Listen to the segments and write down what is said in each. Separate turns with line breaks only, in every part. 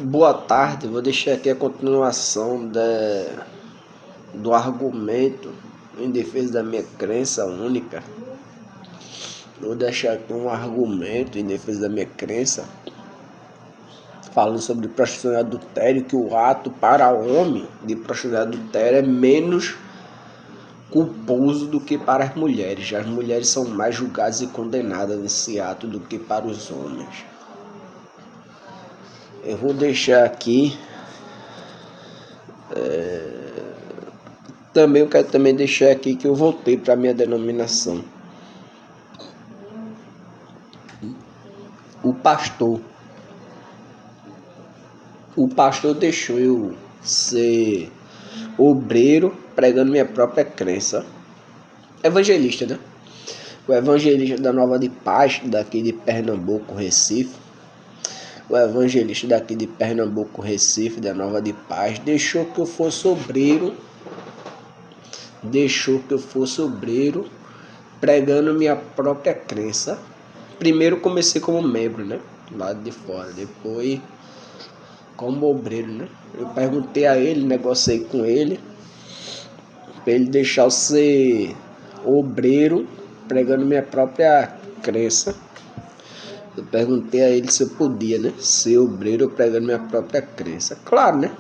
Boa tarde, vou deixar aqui a continuação do argumento em defesa da minha crença única. Vou deixar aqui um argumento em defesa da minha crença, falando sobre prostituição e adultério, que o ato para o homem de prostituição e adultério é menos culposo do que para as mulheres. As mulheres são mais julgadas e condenadas nesse ato do que para os homens. Eu vou deixar aqui. Eu quero também deixar aqui que eu voltei para a minha denominação. O pastor deixou eu ser obreiro pregando minha própria crença. Evangelista, né? O evangelista da Nova de Paz, daqui de Pernambuco, Recife. O evangelista daqui de Pernambuco, Recife, da Nova de Paz, deixou que eu fosse obreiro pregando minha própria crença. Primeiro comecei como membro, né? Lado de fora. Depois como obreiro, né? Eu perguntei a ele, negociei com ele, para ele deixar eu ser obreiro pregando minha própria crença. Eu perguntei a ele se eu podia, né? Ser obreiro pregando minha própria crença. Claro, né?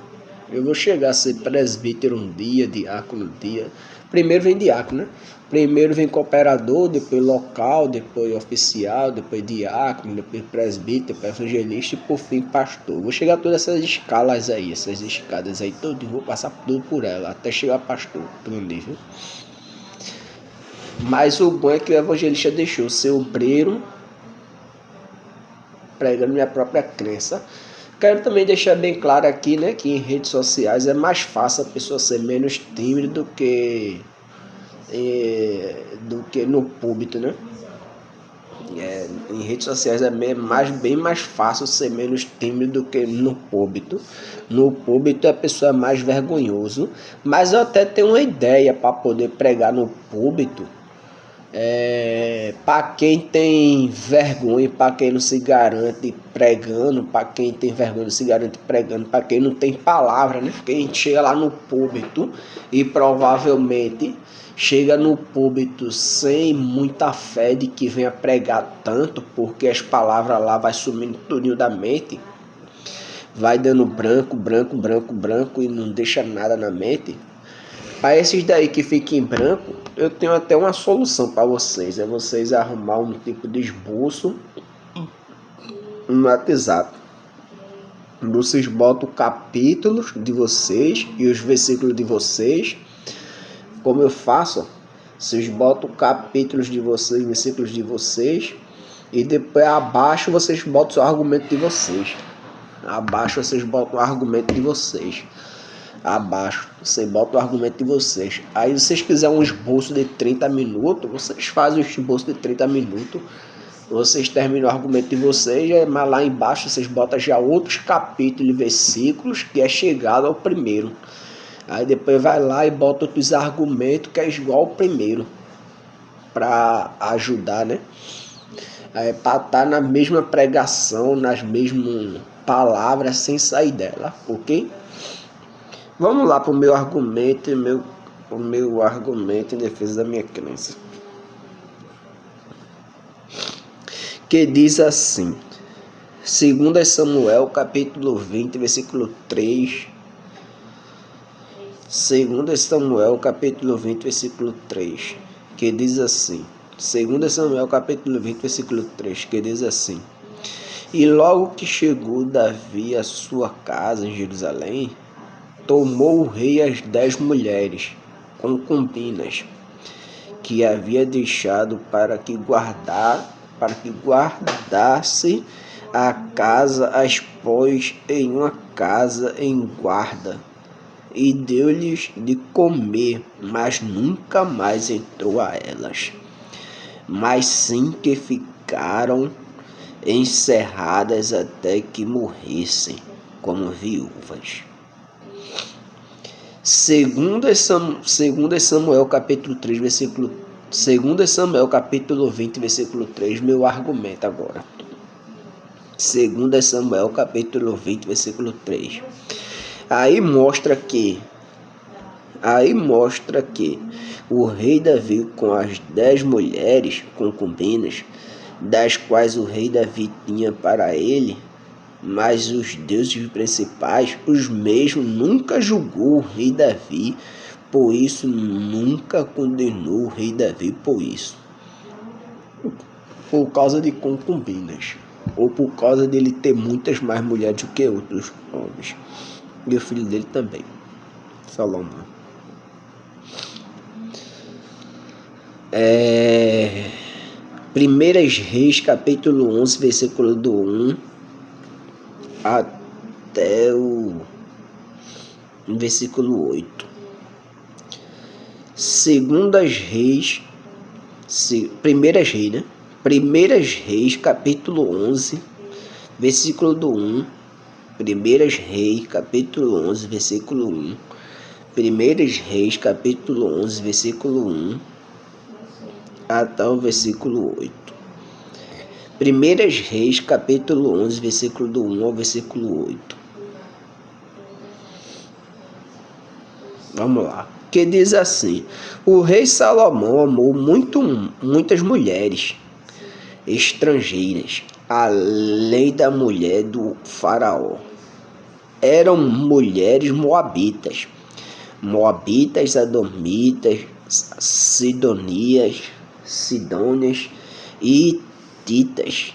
Eu vou chegar a ser presbítero um dia, diácono um dia. Primeiro vem diácono, né? Primeiro vem cooperador, depois local, depois oficial, depois diácono, depois presbítero, depois evangelista e por fim pastor. Vou chegar a todas essas escalas aí, essas escadas aí, vou passar tudo por ela, até chegar a pastor, no nível. Mas o bom é que o evangelista deixou ser obreiro pregando minha própria crença. Quero também deixar bem claro aqui, né, que em redes sociais é mais fácil a pessoa ser menos tímida do que no púlpito, né? Em redes sociais é bem mais fácil ser menos tímido do que no púlpito. No púlpito a pessoa é mais vergonhoso, mas eu até tenho uma ideia para poder pregar no púlpito. Para quem tem vergonha, para quem não se garante pregando, para quem tem vergonha não se garante pregando, para quem não tem palavra, né? Quem chega lá no púlpito e provavelmente chega no púlpito sem muita fé de que venha pregar tanto, porque as palavras lá vai sumindo tudinho da mente, vai dando branco e não deixa nada na mente. Para esses daí que ficam em branco, eu tenho até uma solução para vocês. É vocês arrumar um tipo de esboço no WhatsApp. Vocês botam capítulos de vocês e os versículos de vocês. Como eu faço, vocês botam capítulos de vocês, versículos de vocês. E depois abaixo vocês botam o argumento de vocês. Abaixo você bota o argumento de vocês. Aí se vocês quiserem um esboço de 30 minutos, vocês fazem o esboço de 30 minutos. Vocês terminam o argumento de vocês, mas lá embaixo vocês botam já outros capítulos e versículos que é chegado ao primeiro. Aí depois vai lá e bota outros argumentos que é igual ao primeiro, para ajudar, né? Para estar na mesma pregação, nas mesmas palavras, sem sair dela, ok? Vamos lá para o meu argumento, o meu argumento em defesa da minha crença. Que diz assim, 2 Samuel, capítulo 20, versículo 3. 2 Samuel, capítulo 20, versículo 3. Que diz assim, 2 Samuel, capítulo 20, versículo 3. Que diz assim, e logo que chegou Davi à sua casa em Jerusalém, tomou o rei as 10 mulheres concubinas que havia deixado para que guardasse a casa, as pôs em uma casa em guarda e deu-lhes de comer, mas nunca mais entrou a elas, mas sim que ficaram encerradas até que morressem como viúvas. 2 Samuel capítulo 3, versículo 2 Samuel capítulo 20, versículo 3, meu argumento agora. 2 Samuel capítulo 20, versículo 3. Aí mostra que o rei Davi, com as 10 mulheres concubinas, das quais o rei Davi tinha para ele, mas os deuses principais, os mesmos nunca julgou o rei Davi, por isso nunca condenou o rei Davi por isso. Por causa de concubinas, ou por causa dele ter muitas mais mulheres do que outros homens. E o filho dele também, Salomão. Primeiras Reis, capítulo 11, versículo do 1 até o versículo 8. Primeiras Reis, né? Primeiras Reis, capítulo 11, versículo do 1. Primeiras Reis, capítulo 11, versículo 1. Primeiras Reis, capítulo 11, versículo 1 até o versículo 8. Primeiras Reis, capítulo 11, versículo do 1 ao versículo 8. Vamos lá. Que diz assim: o rei Salomão amou muitas mulheres estrangeiras, além da mulher do faraó. Eram mulheres moabitas, adomitas, sidônias e hititas.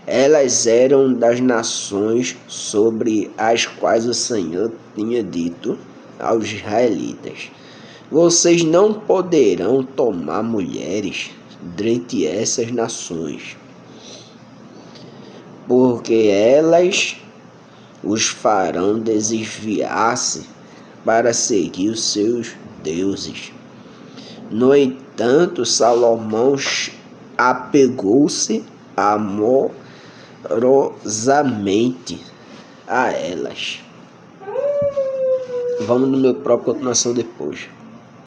Elas eram das nações sobre as quais o Senhor tinha dito aos israelitas: vocês não poderão tomar mulheres dentre essas nações, porque elas os farão desviar-se para seguir os seus deuses. No entanto, Salomão apegou-se amorosamente a elas. Vamos no meu próprio continuação depois.